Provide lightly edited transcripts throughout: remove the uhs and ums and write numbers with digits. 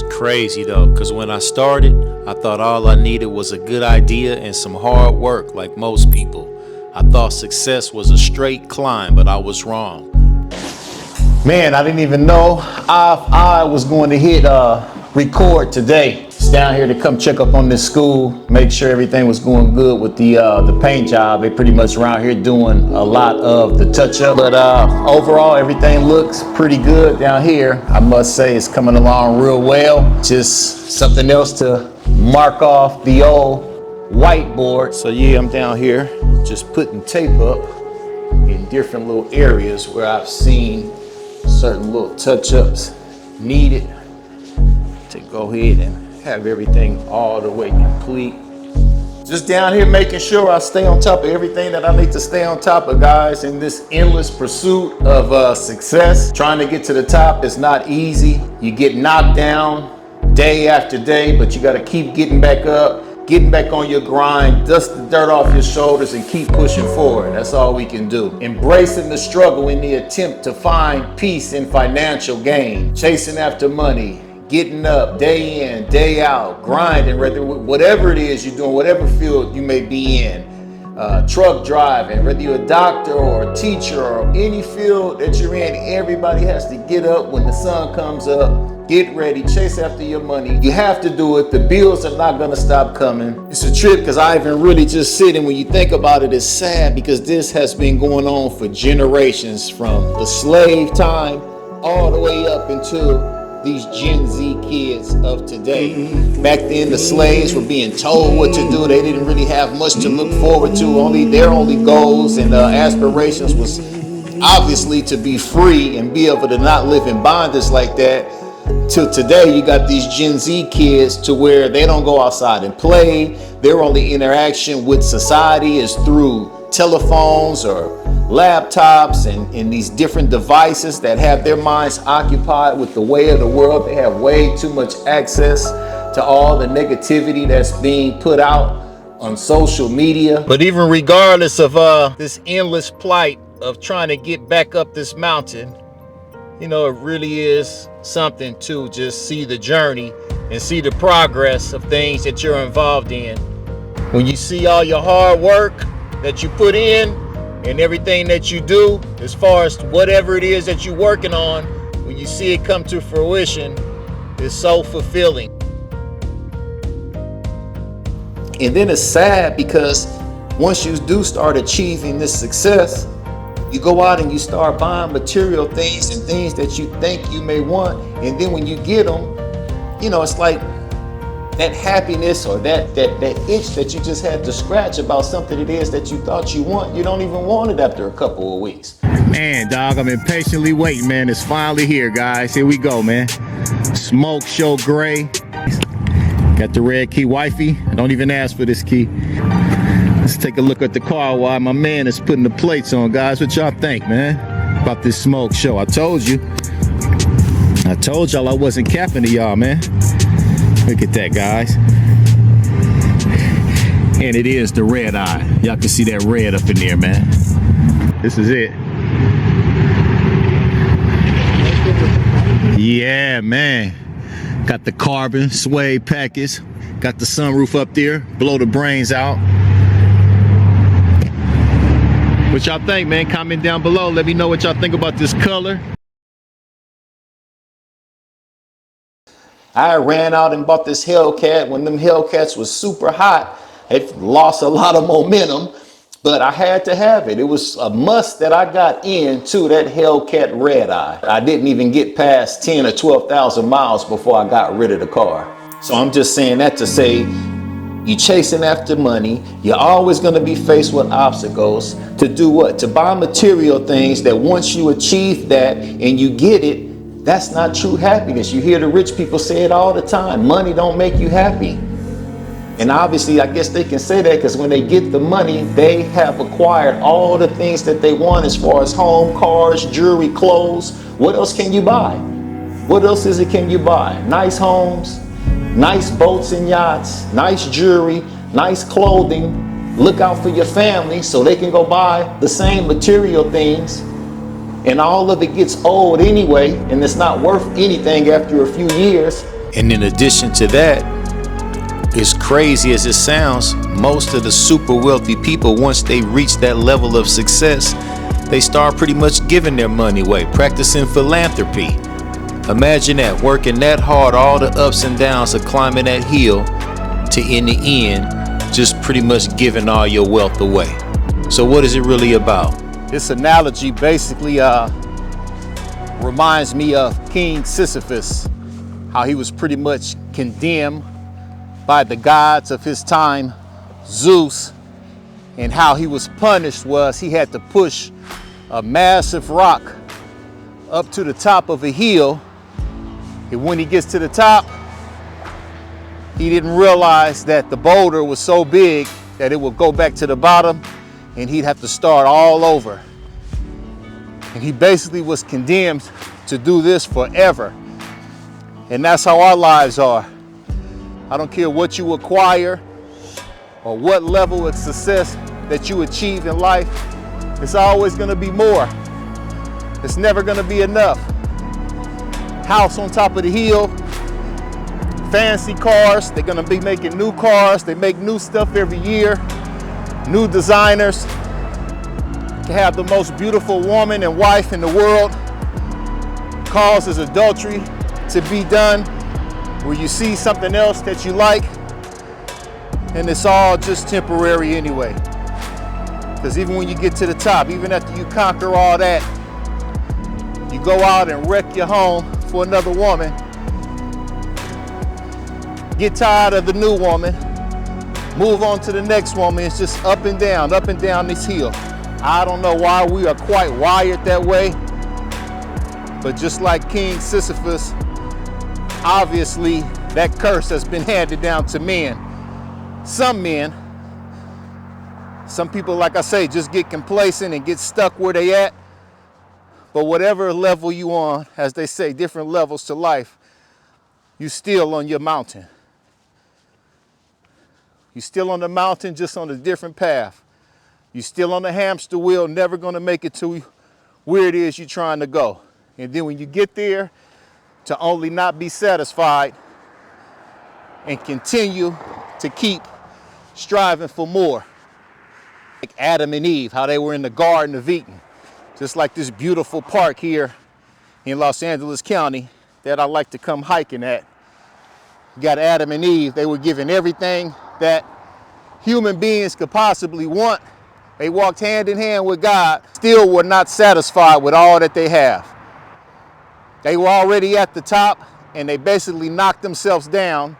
It's crazy though, because when I started, I thought all I needed was a good idea and some hard work like most people. I thought success was a straight climb, but I was wrong. Man, I didn't even know I was going to hit record today. It's down here to come check up on this school, make sure everything was going good with the paint job. They pretty much around here doing a lot of the touch-up, but overall everything looks pretty good down here. I must say it's coming along real well. Just something else to mark off the old whiteboard. So yeah, I'm down here just putting tape up in different little areas where I've seen certain little touch-ups needed to go ahead and have everything all the way complete. Just down here making sure I stay on top of everything that I need to stay on top of, guys, in this endless pursuit of success. Trying to get to the top is not easy. You get knocked down day after day, but you got to keep getting back up, getting back on your grind, dust the dirt off your shoulders and keep pushing forward. That's all we can do. Embracing the struggle in the attempt to find peace in financial gain, chasing after money, getting up day in, day out, grinding, whatever it is you're doing, whatever field you may be in, truck driving, whether you're a doctor or a teacher or any field that you're in, everybody has to get up when the sun comes up, get ready, chase after your money. You have to do it. The bills are not gonna stop coming. It's a trip because I even really just sitting, when you think about it, it's sad because this has been going on for generations, from the slave time all the way up into these Gen Z kids of today. Back then, the slaves were being told what to do. They didn't really have much to look forward to. Their only goals and aspirations was obviously to be free and be able to not live in bondage like that. Till today, you got these Gen Z kids to where they don't go outside and play. Their only interaction with society is through telephones or laptops and these different devices that have their minds occupied with the way of the world. They have way too much access to all the negativity that's being put out on social media. But even regardless of this endless plight of trying to get back up this mountain, you know, it really is something to just see the journey and see the progress of things that you're involved in. When you see all your hard work that you put in and everything that you do, as far as whatever it is that you're working on, when you see it come to fruition, it's so fulfilling. And then it's sad because once you do start achieving this success, you go out and you start buying material things and things that you think you may want. And then when you get them, you know, it's like that happiness or that itch that you just had to scratch about something it is that you thought you want, you don't even want it after a couple of weeks. Man, dog, I'm impatiently waiting, man. It's finally here, guys. Here we go, man. Smoke show gray. Got the red key, wifey. I don't even ask for this key. Let's take a look at the car while my man is putting the plates on, guys. What y'all think, man, about this smoke show? I told y'all I wasn't capping to y'all, man. Look at that, guys. And it is the red eye. Y'all can see that red up in there, man. This is it. Yeah, man. Got the carbon suede package. Got the sunroof up there. Blow the brains out. What y'all think, man? Comment down below. Let me know what y'all think about this color. I ran out and bought this Hellcat when them Hellcats was super hot. It lost a lot of momentum, but I had to have it. It was a must that I got into that Hellcat red eye. I didn't even get past 10 or 12,000 miles before I got rid of the car. So I'm just saying that to say, you chasing after money, you're always going to be faced with obstacles. To do what? To buy material things that once you achieve that and you get it, that's not true happiness. You hear the rich people say it all the time. Money don't make you happy. And obviously, I guess they can say that because when they get the money, they have acquired all the things that they want as far as home, cars, jewelry, clothes. What else can you buy? What else can you buy? Nice homes, nice boats and yachts, nice jewelry, nice clothing. Look out for your family so they can go buy the same material things. And all of it gets old anyway, and it's not worth anything after a few years. And in addition to that, as crazy as it sounds, most of the super wealthy people, once they reach that level of success, they start pretty much giving their money away, practicing philanthropy. Imagine that, working that hard, all the ups and downs of climbing that hill, to in the end, just pretty much giving all your wealth away. So what is it really about? This analogy basically reminds me of King Sisyphus, how he was pretty much condemned by the gods of his time, Zeus, and how he was punished was he had to push a massive rock up to the top of a hill, and when he gets to the top, he didn't realize that the boulder was so big that it would go back to the bottom and he'd have to start all over. And he basically was condemned to do this forever. And that's how our lives are. I don't care what you acquire or what level of success that you achieve in life, it's always gonna be more. It's never gonna be enough. House on top of the hill, fancy cars, they're gonna be making new cars, they make new stuff every year, new designers, to have the most beautiful woman and wife in the world, causes adultery to be done, where you see something else that you like, and it's all just temporary anyway. Because even when you get to the top, even after you conquer all that, you go out and wreck your home for another woman, get tired of the new woman, move on to the next woman. It's just up and down this hill. I don't know why we are quite wired that way, but just like King Sisyphus, obviously that curse has been handed down to men. Some men, some people, like I say, just get complacent and get stuck where they at. But whatever level you on, as they say, different levels to life, you still on your mountain. You still on the mountain, just on a different path. You still on the hamster wheel, never gonna make it to where it is you're trying to go. And then when you get there, to only not be satisfied and continue to keep striving for more. Like Adam and Eve, how they were in the Garden of Eden. Just like this beautiful park here in Los Angeles County that I like to come hiking at. You got Adam and Eve, they were given everything that human beings could possibly want. They walked hand in hand with God, still were not satisfied with all that they have. They were already at the top and they basically knocked themselves down.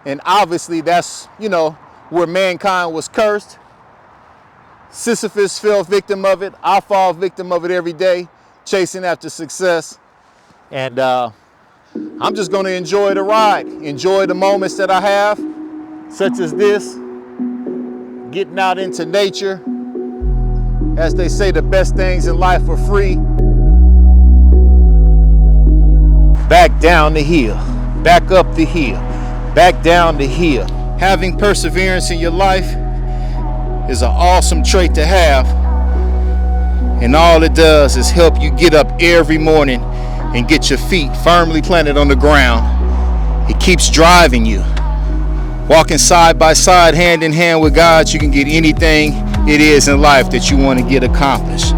And obviously that's, where mankind was cursed. Sisyphus fell victim of it. I fall victim of it every day, chasing after success. And I'm just gonna enjoy the ride, enjoy the moments that I have, such as this, getting out into nature. As they say, the best things in life are free. Back down the hill, back up the hill, back down the hill. Having perseverance in your life is an awesome trait to have. And all it does is help you get up every morning and get your feet firmly planted on the ground. It keeps driving you. Walking side by side, hand in hand with God, you can get anything it is in life that you want to get accomplished.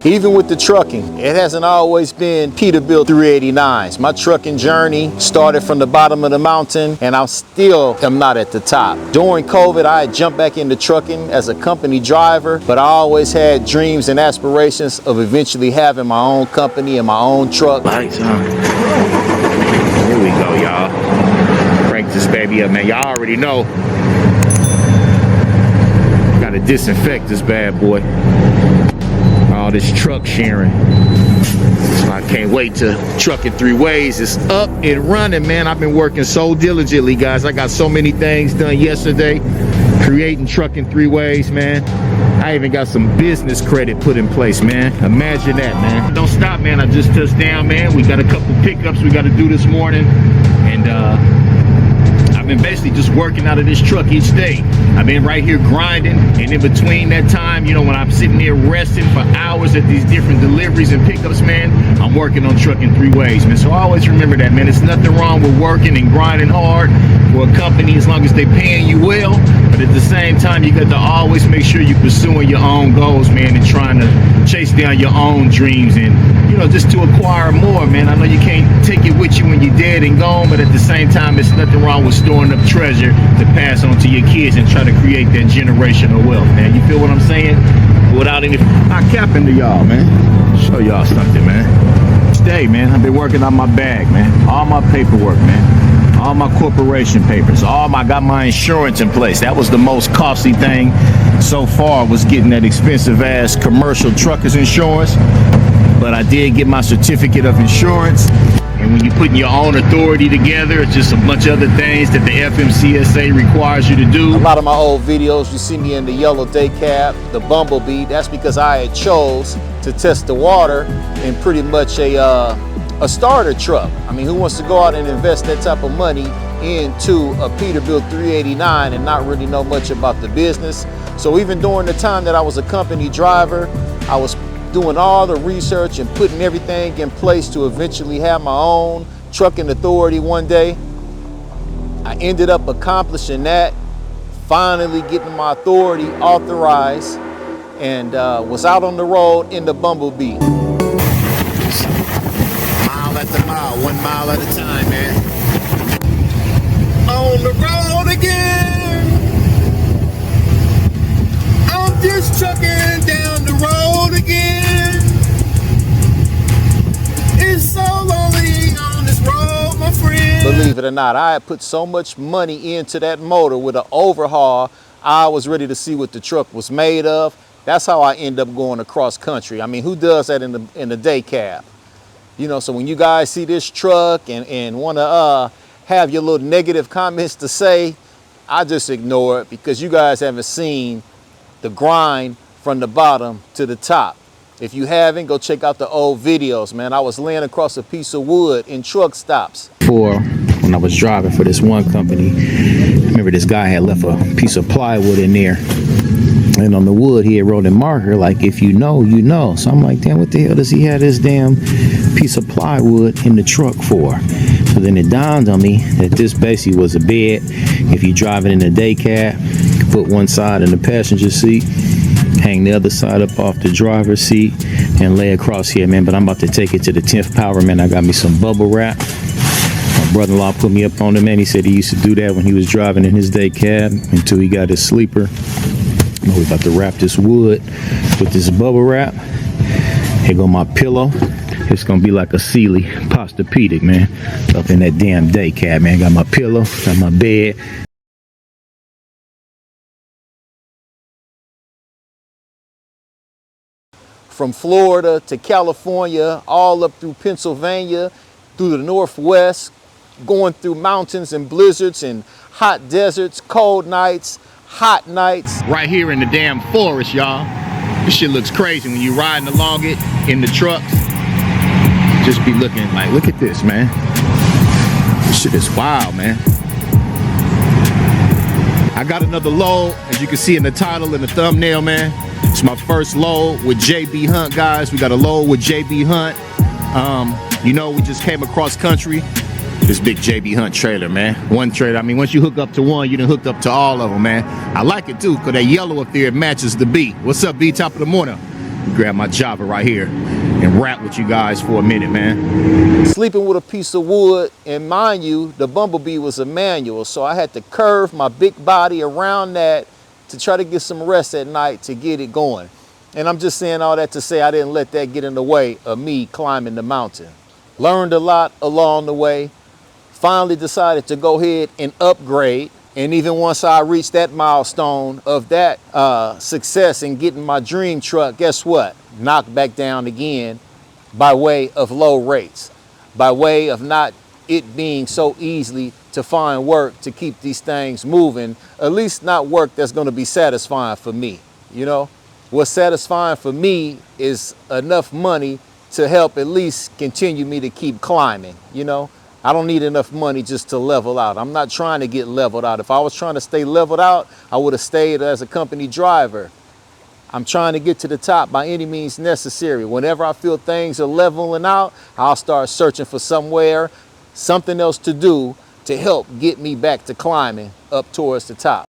Even with the trucking, it hasn't always been Peterbilt 389s. My trucking journey started from the bottom of the mountain, and I still am not at the top. During COVID, I had jumped back into trucking as a company driver, but I always had dreams and aspirations of eventually having my own company and my own truck. Lights on. Here we go, y'all. Crank this baby up, man. Y'all already know. Gotta disinfect this bad boy. All this truck sharing. So I can't wait to Trucking Three Ways. It's up and running, man. I've been working so diligently, guys. I got so many things done yesterday, creating Trucking Three Ways, man. I even got some business credit put in place, man. Imagine that, man. Don't stop, man. I just touched down, man. We got a couple pickups we got to do this morning, and I've been basically just working out of this truck each day. I've been right here grinding, and in between that time, you know, when I'm sitting there resting for hours at these different deliveries and pickups, man, I'm working on trucking 3 ways, man. So I always remember that, man. There's nothing wrong with working and grinding hard for a company as long as they're paying you well. But at the same time, you got to always make sure you're pursuing your own goals, man, and trying to chase down your own dreams and, you know, just to acquire more, man. I know you can't take it with you when you're dead and gone, but at the same time, there's nothing wrong with storing up treasure to pass on to your kids and try to create that generational wealth, man. You feel what I'm saying? Without any capping to y'all, man. Show y'all something, man. Today, man, I've been working on my bag, man. All my paperwork, man. All my corporation papers. Got my insurance in place. That was the most costly thing so far, was getting that expensive ass commercial truckers insurance. But I did get my certificate of insurance. And when you're putting your own authority together, it's just a bunch of other things that the FMCSA requires you to do. A lot of my old videos, you see me in the yellow day cab, the Bumblebee. That's because I had chose to test the water in pretty much a starter truck. I mean, who wants to go out and invest that type of money into a Peterbilt 389 and not really know much about the business? So even during the time that I was a company driver, I was doing all the research and putting everything in place to eventually have my own trucking authority one day. I ended up accomplishing that, finally getting my authority authorized, and was out on the road in the Bumblebee. Mile after mile, 1 mile at a time, man. On the road again. I'm just trucking down the road again. It's so lonely on this road, my friend. Believe it or not, I had put so much money into that motor with an overhaul. I was ready to see what the truck was made of. That's how I end up going across country. I mean, who does that in the day cab? You know, so when you guys see this truck and want to have your little negative comments to say, I just ignore it, because you guys haven't seen the grind from the bottom to the top. If you haven't, go check out the old videos, man. I was laying across a piece of wood in truck stops. When I was driving for this one company, I remember this guy had left a piece of plywood in there. And on the wood, he had wrote in marker, like, if you know, you know. So I'm like, damn, what the hell does he have this damn piece of plywood in the truck for? So then it dawned on me that this basically was a bed. If you're driving in a day cab, you can put one side in the passenger seat, hang the other side up off the driver's seat, and lay across here, man. But I'm about to take it to the 10th power, man. I got me some bubble wrap. My brother-in-law put me up on it, man. He said he used to do that when he was driving in his day cab until he got his sleeper. We're about to wrap this wood with this bubble wrap. Here go my pillow. It's gonna be like a Sealy Posturepedic, man, up in that damn day cab, man. Got my pillow, got my bed. From Florida to California, all up through Pennsylvania, through the Northwest, going through mountains and blizzards and hot deserts, cold nights, hot nights. Right here in the damn forest, y'all. This shit looks crazy when you riding along it in the trucks. Just be looking like, look at this, man. This shit is wild, man. I got another load, as you can see in the title and the thumbnail, man. It's my first load with JB Hunt, guys. We got a load with JB Hunt. You know, we just came across country. This big JB Hunt trailer, man. One trailer. I mean, once you hook up to one, you done hooked up to all of them, man. I like it too, because that yellow up there matches the B. What's up, B? Top of the morning. Grab my Java right here and rap with you guys for a minute, man. Sleeping with a piece of wood, and mind you, the Bumblebee was a manual, so I had to curve my big body around that to try to get some rest at night to get it going. And I'm just saying all that to say I didn't let that get in the way of me climbing the mountain. Learned a lot along the way. Finally decided to go ahead and upgrade. And even once I reached that milestone of that success in getting my dream truck, guess what? Knocked back down again by way of low rates, by way of not it being so easily to find work to keep these things moving, at least not work that's going to be satisfying for me. You know, what's satisfying for me is enough money to help at least continue me to keep climbing, you know. I don't need enough money just to level out. I'm not trying to get leveled out. If I was trying to stay leveled out, I would have stayed as a company driver. I'm trying to get to the top by any means necessary. Whenever I feel things are leveling out, I'll start searching for something else to do to help get me back to climbing up towards the top.